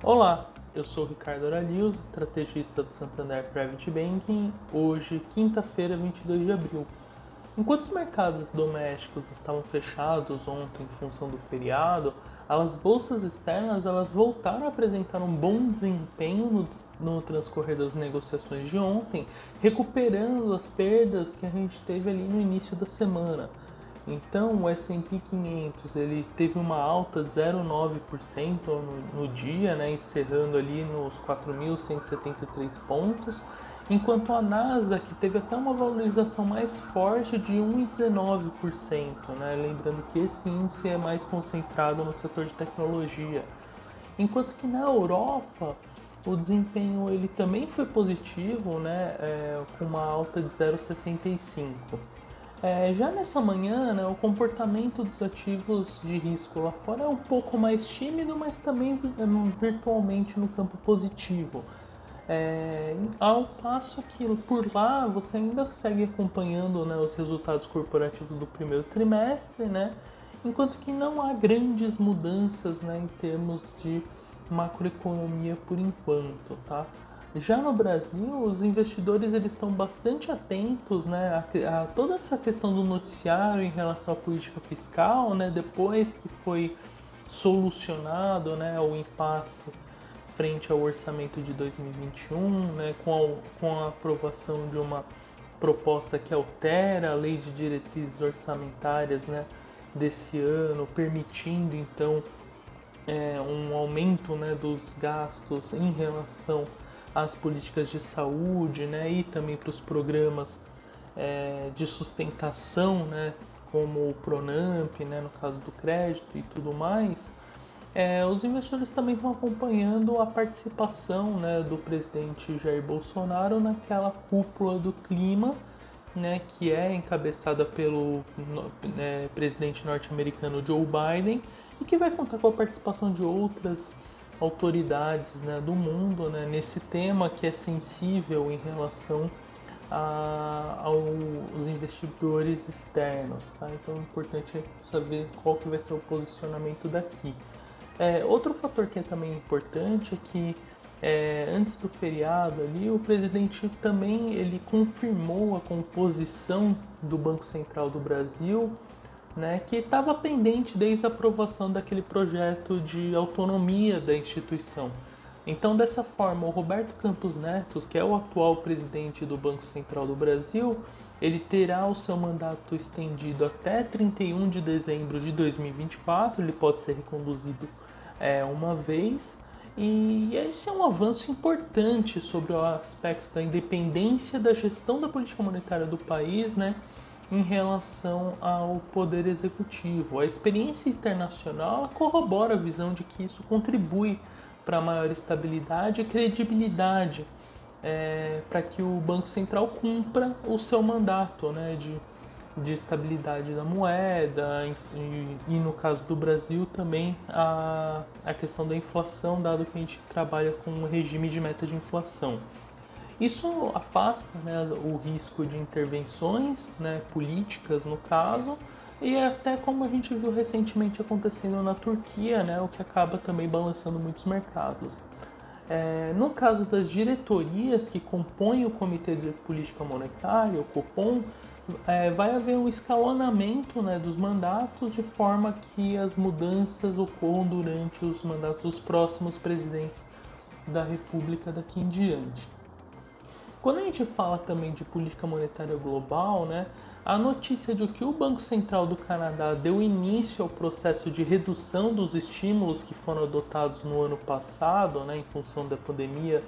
Olá, eu sou o Ricardo Aralios, estrategista do Santander Private Banking. Hoje, quinta-feira, 22 de abril. Enquanto os mercados domésticos estavam fechados ontem em função do feriado, as bolsas externas elas voltaram a apresentar um bom desempenho no transcorrer das negociações de ontem, recuperando as perdas que a gente teve ali no início da semana. Então o S&P 500 ele teve uma alta de 0,9% no dia, né, encerrando ali nos 4.173 pontos, enquanto a Nasdaq teve até uma valorização mais forte de 1,19%, né, lembrando que esse índice é mais concentrado no setor de tecnologia. Enquanto que na Europa o desempenho ele também foi positivo, né, com uma alta de 0,65. Já nessa manhã, né, o comportamento dos ativos de risco lá fora é um pouco mais tímido, mas também virtualmente no campo positivo. Ao passo que por lá você ainda segue acompanhando, né, os resultados corporativos do primeiro trimestre, né, enquanto que não há grandes mudanças, né, em termos de macroeconomia por enquanto, tá? Já no Brasil, os investidores eles estão bastante atentos, né, a toda essa questão do noticiário em relação à política fiscal, né, depois que foi solucionado, né, o impasse frente ao orçamento de 2021, né, com a aprovação de uma proposta que altera a lei de diretrizes orçamentárias, né, desse ano, permitindo então um aumento, né, dos gastos em relação às políticas de saúde, né, e também para os programas de sustentação, né, como o Pronamp, né, no caso do crédito e tudo mais. Os investidores também estão acompanhando a participação, né, do presidente Jair Bolsonaro naquela cúpula do clima, né, que é encabeçada pelo presidente norte-americano Joe Biden e que vai contar com a participação de outras autoridades, né, do mundo, né, nesse tema que é sensível em relação aos investidores externos. Tá? Então é importante saber qual que vai ser o posicionamento daqui. Outro fator que é também importante é que antes do feriado ali, o presidente também ele confirmou a composição do Banco Central do Brasil, né, que estava pendente desde a aprovação daquele projeto de autonomia da instituição. Então, dessa forma, o Roberto Campos Neto, que é o atual presidente do Banco Central do Brasil, ele terá o seu mandato estendido até 31 de dezembro de 2024, ele pode ser reconduzido uma vez, e esse é um avanço importante sobre o aspecto da independência da gestão da política monetária do país, né, em relação ao poder executivo. A experiência internacional corrobora a visão de que isso contribui para maior estabilidade e credibilidade para que o Banco Central cumpra o seu mandato, né, de estabilidade da moeda e no caso do Brasil também a questão da inflação, dado que a gente trabalha com um regime de meta de inflação. Isso afasta, né, o risco de intervenções, né, políticas no caso, e até como a gente viu recentemente acontecendo na Turquia, né, o que acaba também balançando muitos mercados. No caso das diretorias que compõem o Comitê de Política Monetária, o Copom, vai haver um escalonamento, né, dos mandatos de forma que as mudanças ocorram durante os mandatos dos próximos presidentes da República daqui em diante. Quando a gente fala também de política monetária global, né, a notícia de que o Banco Central do Canadá deu início ao processo de redução dos estímulos que foram adotados no ano passado, né, em função da pandemia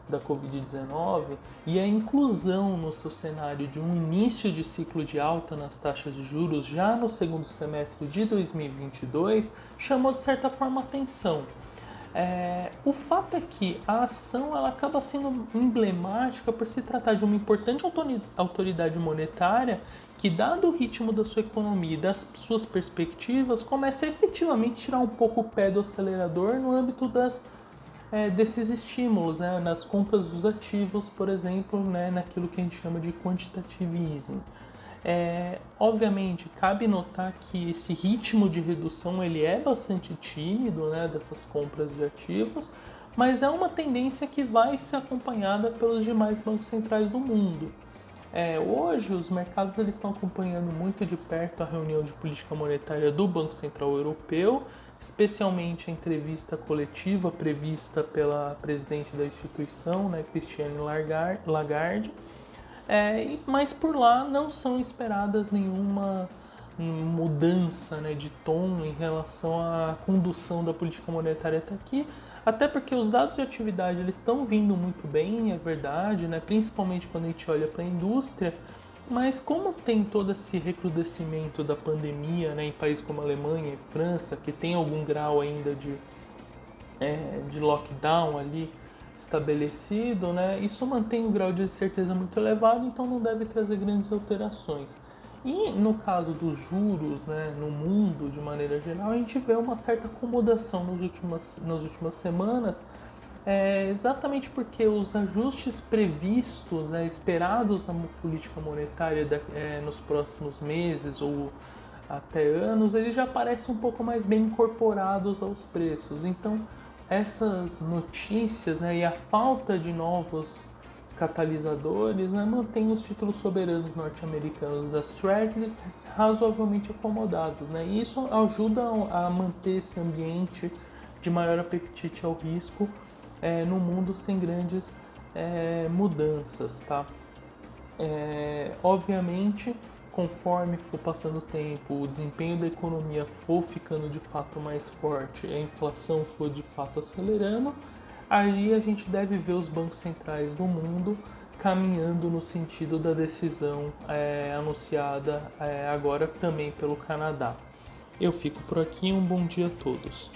da Covid-19, e a inclusão no seu cenário de um início de ciclo de alta nas taxas de juros já no segundo semestre de 2022 chamou de certa forma atenção. O fato é que a ação ela acaba sendo emblemática por se tratar de uma importante autoridade monetária que, dado o ritmo da sua economia e das suas perspectivas, começa a efetivamente tirar um pouco o pé do acelerador no âmbito desses estímulos, né, nas compras dos ativos, por exemplo, né, naquilo que a gente chama de quantitative easing. Obviamente, cabe notar que esse ritmo de redução ele é bastante tímido, né, dessas compras de ativos, mas é uma tendência que vai ser acompanhada pelos demais bancos centrais do mundo. Hoje, os mercados eles estão acompanhando muito de perto a reunião de política monetária do Banco Central Europeu, especialmente a entrevista coletiva prevista pela presidente da instituição, né, Christine Lagarde. Mas por lá não são esperadas nenhuma mudança, né, de tom em relação à condução da política monetária até aqui, até porque os dados de atividade eles estão vindo muito bem, é verdade, né, principalmente quando a gente olha para a indústria, mas como tem todo esse recrudescimento da pandemia, né, em países como a Alemanha e França, que tem algum grau ainda de lockdown ali estabelecido, né, isso mantém um grau de incerteza muito elevado, então não deve trazer grandes alterações. E no caso dos juros, né, no mundo de maneira geral, a gente vê uma certa acomodação nas últimas semanas, exatamente porque os ajustes previstos, né, esperados na política monetária nos próximos meses ou até anos, eles já parecem um pouco mais bem incorporados aos preços. Então, essas notícias, né, e a falta de novos catalisadores, né, mantém os títulos soberanos norte-americanos das Treasuries razoavelmente acomodados, né, e isso ajuda a manter esse ambiente de maior apetite ao risco no mundo sem grandes mudanças, tá? Obviamente, conforme for passando o tempo, o desempenho da economia for ficando de fato mais forte, a inflação for de fato acelerando, aí a gente deve ver os bancos centrais do mundo caminhando no sentido da decisão anunciada agora também pelo Canadá. Eu fico por aqui, um bom dia a todos.